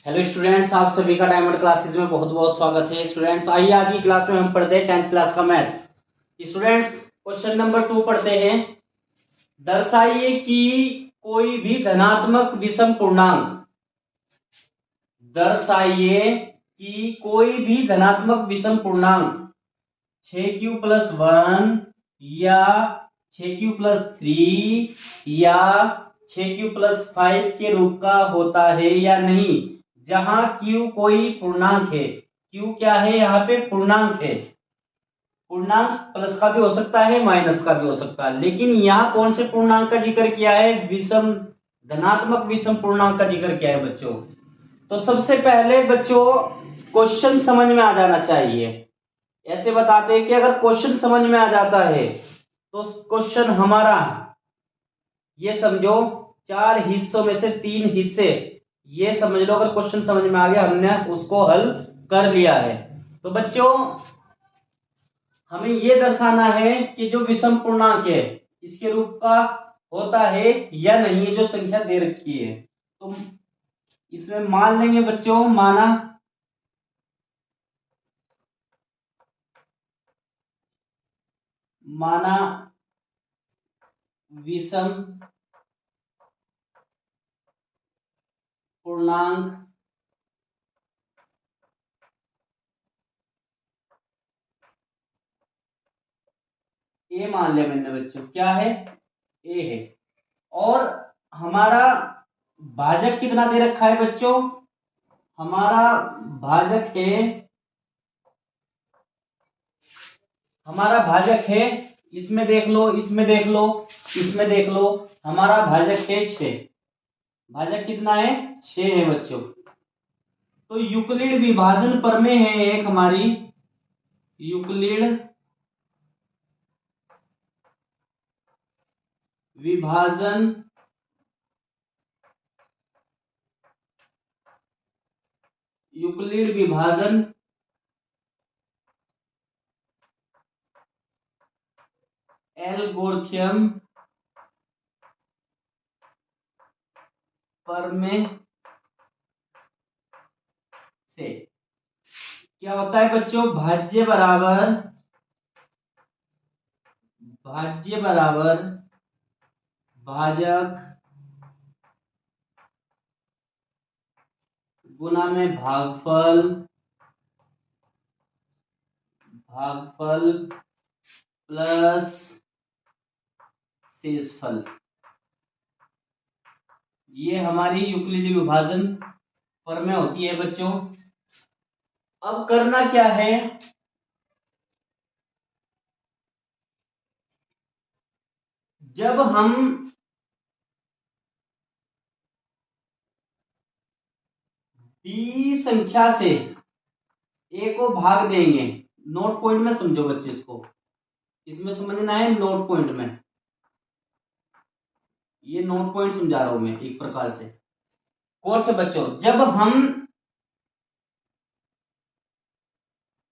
Hello students, आप सभी का डायमंड क्लासेज में बहुत बहुत स्वागत है। स्टूडेंट्स आइए आज की क्लास में हम पढ़ते हैं 10th क्लास का मैथ। स्टूडेंट्स क्वेश्चन नंबर 2 पढ़ते हैं। दर्शाइए कि कोई भी धनात्मक विषम पूर्णांक, दर्शाइए कि कोई भी धनात्मक विषम पूर्णांक 6q+1 या 6q+3 या 6q+5 के रूप का होता है या नहीं, जहां q कोई पूर्णांक है। q क्या है? यहाँ पे पूर्णांक है। पूर्णांक प्लस का भी हो सकता है, माइनस का भी हो सकता है, लेकिन यहाँ कौन से पूर्णांक का जिक्र किया है? विषम, धनात्मक विषम पूर्णांक का जिक्र किया है बच्चों। तो सबसे पहले बच्चों क्वेश्चन समझ में आ जाना चाहिए। ऐसे बताते हैं कि अगर क्वेश्चन समझ में आ जाता है तो क्वेश्चन हमारा, ये समझो 4 हिस्सों में से 3 हिस्से, ये समझ लो अगर क्वेश्चन समझ में आ गया, हमने उसको हल कर लिया है। तो बच्चों हमें ये दर्शाना है कि जो विषम पूर्णांक है इसके रूप का होता है या नहीं, ये जो संख्या दे रखी है। तो इसमें मान लेंगे बच्चों, माना विषम पूर्णांक ए मान लिया मैंने बच्चों। क्या है? ए है। और हमारा भाजक कितना दे रखा है बच्चों? हमारा भाजक है, इसमें देख लो, इसमें देख लो, इसमें देख लो, हमारा भाजक है 6। भाजक कितना है? 6 है बच्चों। तो यूक्लिड विभाजन प्रमेय है एक हमारी, यूक्लिड विभाजन यूक्लिड विभाजन एल्गोरिथम प्रमेय से क्या होता है बच्चों? भाज्य बराबर भाजक गुना में भागफल प्लस शेषफल। ये हमारी यूक्लिडी विभाजन प्रमेय होती है बच्चों। अब करना क्या है? जब हम बी संख्या से ए को भाग देंगे, नोट पॉइंट में समझो बच्चे इसको, इसमें समझना है नोट पॉइंट में। ये नोट पॉइंट समझा रहा हूं मैं एक प्रकार से कोर्स बच्चों। जब हम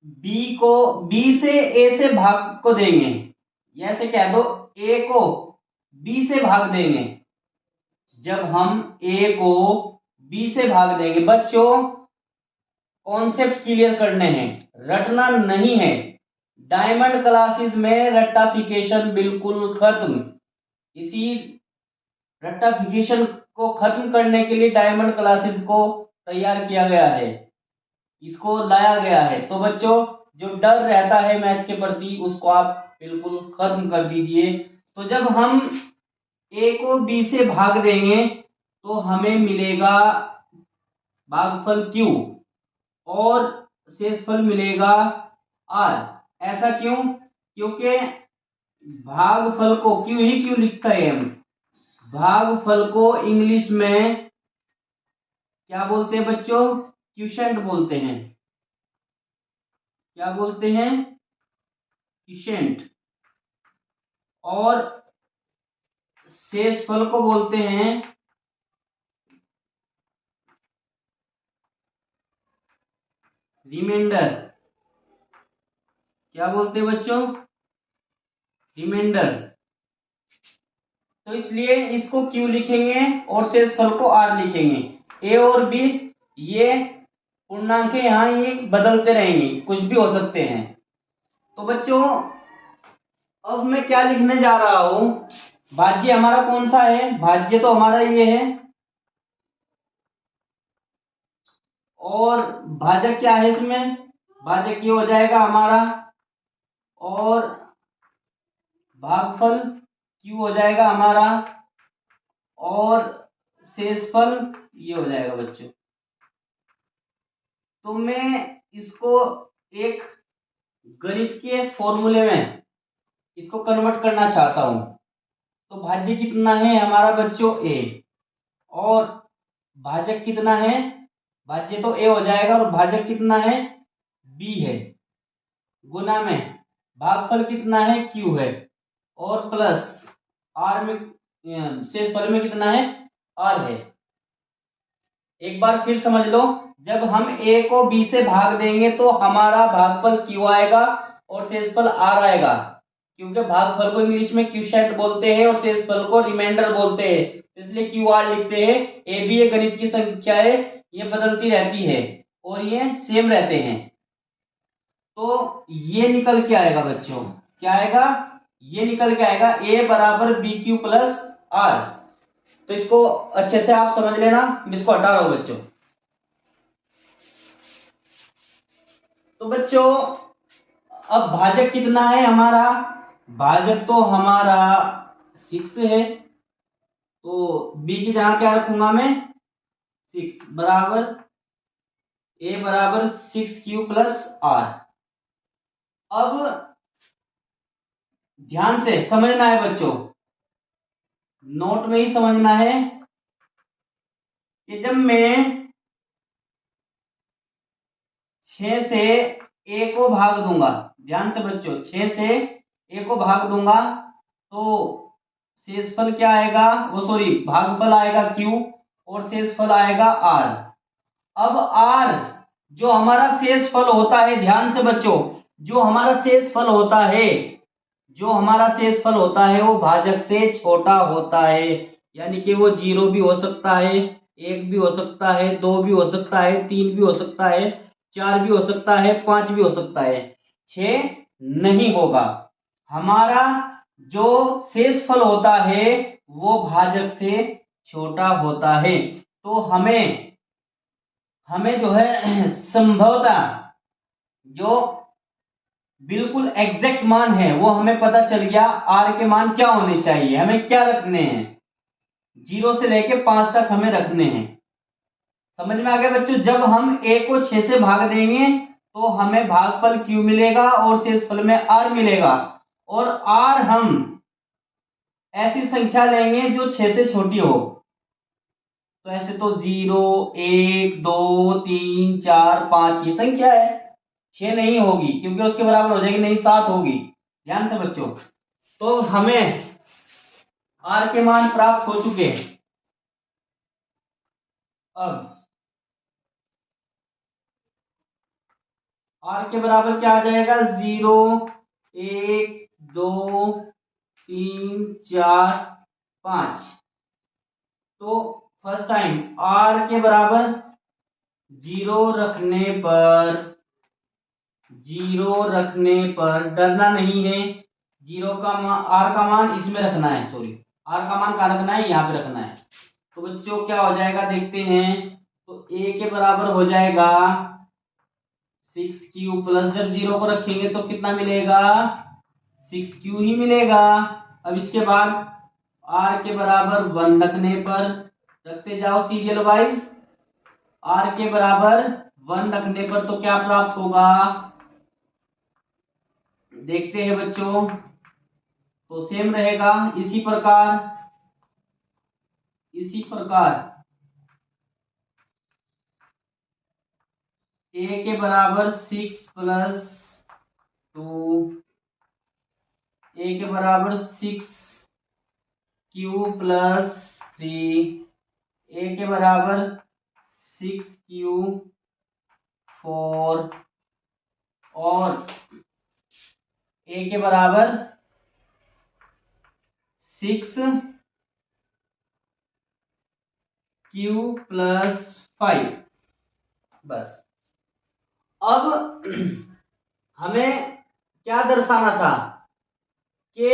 बी से ए से भाग को देंगे, या ऐसे कह दो ए को बी से भाग देंगे, जब हम ए को बी से भाग देंगे बच्चों, कॉन्सेप्ट क्लियर करने हैं, रटना नहीं है। डायमंड क्लासेस में रट्टाफिकेशन बिल्कुल खत्म। इसी रट्टाफिकेशन को खत्म करने के लिए डायमंड क्लासेस को तैयार किया गया है, इसको लाया गया है। तो बच्चों जो डर रहता है मैथ के प्रति, उसको आप बिल्कुल खत्म कर दीजिए। तो जब हम ए को बी से भाग देंगे तो हमें मिलेगा भागफल क्यू और शेषफल मिलेगा आर। ऐसा क्यों? क्योंकि भागफल को क्यू ही क्यों लिखता है हम, भागफल को इंग्लिश में क्या बोलते हैं बच्चों? क्वोशिएंट बोलते हैं। क्या बोलते हैं? क्वोशिएंट। और शेषफल को बोलते हैं रिमाइंडर। क्या बोलते हैं बच्चों? रिमाइंडर। तो इसलिए इसको क्यू लिखेंगे और शेषफल को आर लिखेंगे। ए और बी ये पूर्णांक यहाँ ये बदलते रहेंगे, कुछ भी हो सकते हैं। तो बच्चों अब मैं क्या लिखने जा रहा हूं, भाज्य हमारा कौन सा है, भाज्य तो हमारा ये है, और भाजक क्या है इसमें, भाजक ये हो जाएगा हमारा, और भागफल क्यू हो जाएगा हमारा, और शेषफल ये हो जाएगा बच्चों। तो मैं इसको एक गणित के फॉर्मूले में इसको कन्वर्ट करना चाहता हूं। तो भाज्य कितना है हमारा बच्चों ए, और भाजक कितना है, भाज्य तो ए हो जाएगा और भाजक कितना है बी है, गुना में भागफल कितना है क्यू है, और प्लस आर में शेषफल में कितना है आर है। एक बार फिर समझ लो, जब हम ए को बी से भाग देंगे तो हमारा भागफल क्यू आएगा और शेषफल आर आएगा, क्योंकि भागफल को इंग्लिश में क्यूशेंट बोलते हैं और शेषफल को रिमाइंडर बोलते हैं, इसलिए क्यू आर लिखते हैं। ए बी ए गणित की संख्या है, ये बदलती रहती है और ये सेम रहते हैं। तो ये निकल के आएगा बच्चों, क्या आएगा, ये निकल के आएगा ए बराबर बी क्यू प्लस आर। तो इसको अच्छे से आप समझ लेना, इसको हटा रहा हूं बच्चों। तो बच्चों अब भाजक कितना है हमारा, भाजक तो हमारा 6 है, तो बी की जगह क्या रखूंगा मैं 6 बराबर ए बराबर 6 क्यू प्लस आर। अब ध्यान से समझना है बच्चों, नोट में ही समझना है कि जब मैं 6 से ए को भाग दूंगा, ध्यान से बच्चों 6 से ए को भाग दूंगा तो शेषफल क्या आएगा, वो सॉरी भागफल आएगा क्यू और शेषफल आएगा आर। अब आर जो हमारा शेषफल होता है, ध्यान से बच्चों, जो हमारा शेषफल होता है, जो हमारा शेषफल होता है वो भाजक से छोटा होता है, यानी कि वो 0 भी हो सकता है, 1 भी हो सकता है, 2 भी हो सकता है, 3 भी हो सकता है, 4 भी हो सकता है, 5 भी हो सकता है, 6 नहीं होगा। हमारा जो शेषफल होता है वो भाजक से छोटा होता है। तो हमें हमें जो है संभवतः जो बिल्कुल एग्जैक्ट मान है वो हमें पता चल गया, आर के मान क्या होने चाहिए, हमें क्या रखने हैं, 0 से लेके 5 तक हमें रखने हैं। समझ में आ गया बच्चों, जब हम ए को 6 से भाग देंगे तो हमें भागफल क्यू मिलेगा और शेषफल में आर मिलेगा, और आर हम ऐसी संख्या लेंगे जो 6 से छोटी हो। तो ऐसे तो 0 1 2 3 4 5 ये संख्या है, 6 नहीं होगी क्योंकि उसके बराबर हो जाएगी, नहीं 7 होगी। ध्यान से बच्चों, तो हमें आर के मान प्राप्त हो चुके हैं। अब आर के बराबर क्या आ जाएगा, 0 1 2 3 4 5। तो फर्स्ट टाइम आर के बराबर 0 रखने पर, 0 रखने पर डरना नहीं है, 0 का मान, आर का मान इसमें रखना है, सॉरी आर का मान कहाँ रखना है, यहाँ पे रखना है। तो बच्चों क्या हो जाएगा देखते हैं, तो ए के बराबर हो जाएगा 6 क्यू प्लस, जब 0 को रखेंगे तो कितना मिलेगा 6 क्यू ही मिलेगा। अब इसके बाद आर के बराबर 1 रखने पर, रखते जाओ सीरियल वाइज, आर के बराबर 1 रखने पर तो क्या प्राप्त होगा देखते हैं बच्चों, तो सेम रहेगा। इसी प्रकार ए के बराबर 6 प्लस 2, ए के बराबर 6 क्यू प्लस 3, ए के बराबर 6 क्यू 4, और ए के बराबर 6 क्यू प्लस 5। बस। अब हमें क्या दर्शाना था कि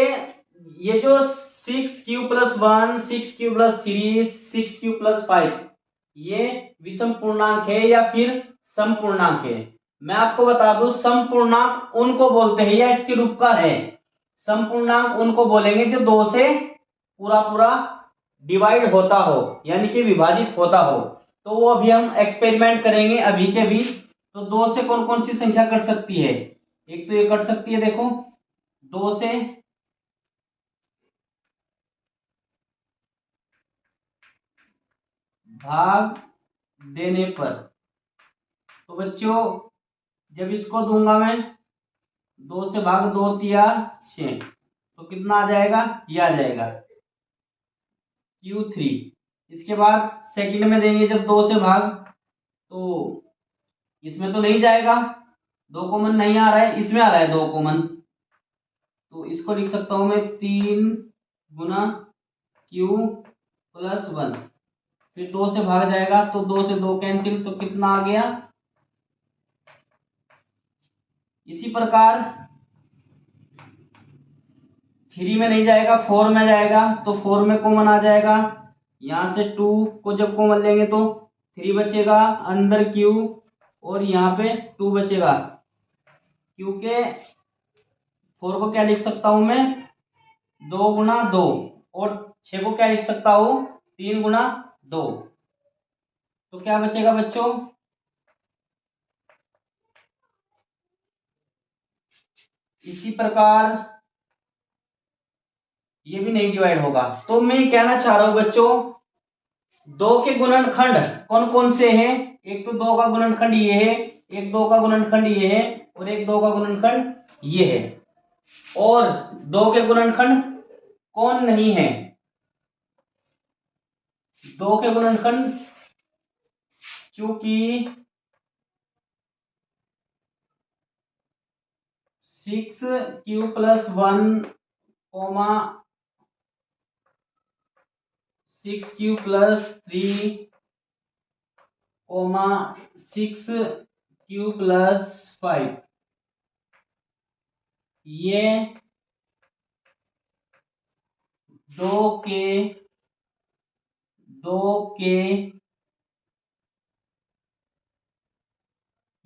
ये जो 6q+1, 6q+3, 6q+5 ये विषम पूर्णांक है या फिर सम पूर्णांक है। मैं आपको बता दूं, सम पूर्णांक उनको बोलते हैं या इसके रूप का है। सम पूर्णांक उनको बोलेंगे जो 2 से पूरा पूरा डिवाइड होता हो, यानी कि विभाजित होता हो। तो वो अभी हम एक्सपेरिमेंट करेंगे अभी के भी। तो 2 से कौन कौन सी संख्या कट सकती है? एक तो ये कट सकती है, देखो 2 से भाग देने पर। तो बच्चों जब इसको दूंगा मैं 2 से भाग 2 तिया 6, तो कितना आ जाएगा? ये आ जाएगा Q3। इसके बाद सेकंड में देंगे जब 2 से भाग, तो इसमें तो नहीं जाएगा, 2 कॉमन नहीं आ रहा है, इसमें आ रहा है 2 कॉमन। तो इसको लिख सकता हूं मैं 3 गुना Q+1। फिर 2 से भाग जाएगा तो 2 से 2 कैंसिल, तो कितना आ गया? इसी प्रकार 3 में नहीं जाएगा, 4 में जाएगा, तो 4 में कॉमन आ जाएगा। यहां से 2 को जब कॉमन लेंगे तो 3 बचेगा, अंदर Q, और यहाँ पे 2 बचेगा। क्योंकि 4 को क्या लिख सकता हूं मैं? 2 गुना 2, और 6 को क्या लिख सकता हूं? 3 गुना 2। तो क्या बचेगा बच्चों? इसी प्रकार ये भी नहीं डिवाइड होगा। तो मैं कहना चाह रहा हूं बच्चों, 2 के गुणनखंड कौन कौन से हैं? एक तो 2 का गुणनखंड ये है, एक 2 का गुणनखंड ये है, और एक 2 का गुणनखंड ये है। और 2 के गुणनखंड कौन नहीं है? 2 के गुणनखंड चूंकि 6q+1, 6q+3, 6q+5 ये 2 के 2 के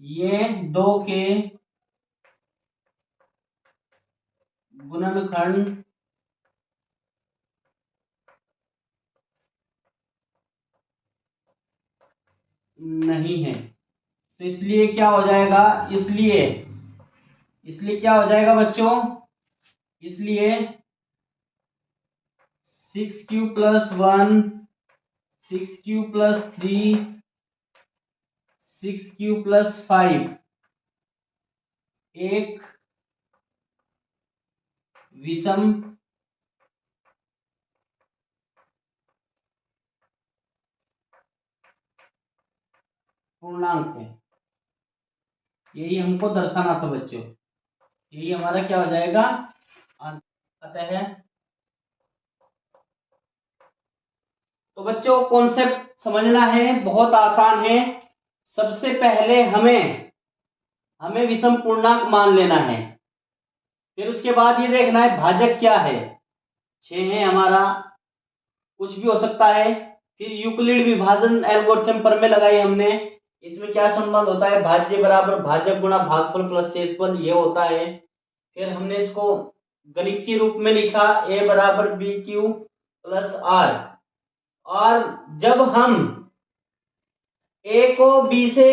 ये 2 के गुणनखंड नहीं है। तो इसलिए क्या हो जाएगा? इसलिए क्या हो जाएगा बच्चों? इसलिए 6q+1, 6q+3, 6q+5 एक विषम पूर्णांक है। यही हमको दर्शाना था बच्चों, यही हमारा क्या हो जाएगा? आंसर है। तो बच्चों कॉन्सेप्ट समझना है, बहुत आसान है। सबसे पहले हमें विषम पूर्णांक मान लेना है। फिर उसके बाद ये देखना है भाजक क्या है। 6 है हमारा, कुछ भी हो सकता है। फिर यूक्लिड विभाजन एल्गोरिथम पर में लगाई हमने। इसमें क्या संबंध होता है? भाज्य बराबर भाजक गुणा भागफल प्लस शेषफल, ये होता है। फिर हमने इसको गणित के रूप में लिखा, a बराबर BQ+R। और जब हम a को b से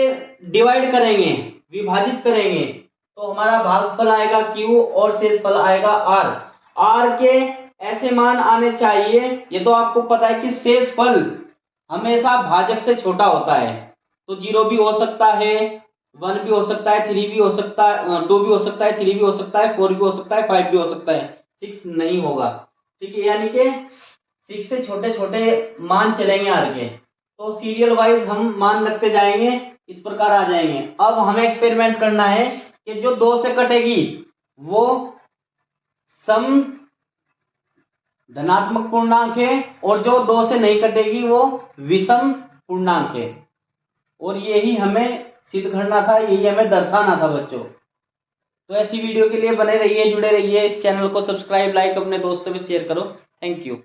डिवाइड करेंगे, विभाजित करेंगे, तो हमारा भागफल आएगा Q और शेषफल आएगा R। R के ऐसे मान आने चाहिए, ये तो आपको पता है कि शेषफल हमेशा भाजक से छोटा होता है। तो 0 भी हो सकता है, 1 भी हो सकता है, 3 भी हो सकता है, 2 भी हो सकता है, 3 भी हो सकता है, 4 भी हो सकता है, 5 भी हो सकता है, 6 नहीं होगा। ठीक है, यानी कि 6 से छोटे छोटे मान चलेंगे आगे। तो सीरियल वाइज हम मान रखते जाएंगे, इस प्रकार आ जाएंगे। अब हमें एक्सपेरिमेंट करना है कि जो 2 से कटेगी वो सम धनात्मक पूर्णांक है, और जो 2 से नहीं कटेगी वो विषम पूर्णांक है। और यही हमें सिद्ध करना था, यही हमें दर्शाना था बच्चों। तो ऐसी वीडियो के लिए बने रहिए, जुड़े रहिए, इस चैनल को सब्सक्राइब, लाइक, अपने दोस्तों में शेयर करो। Thank you.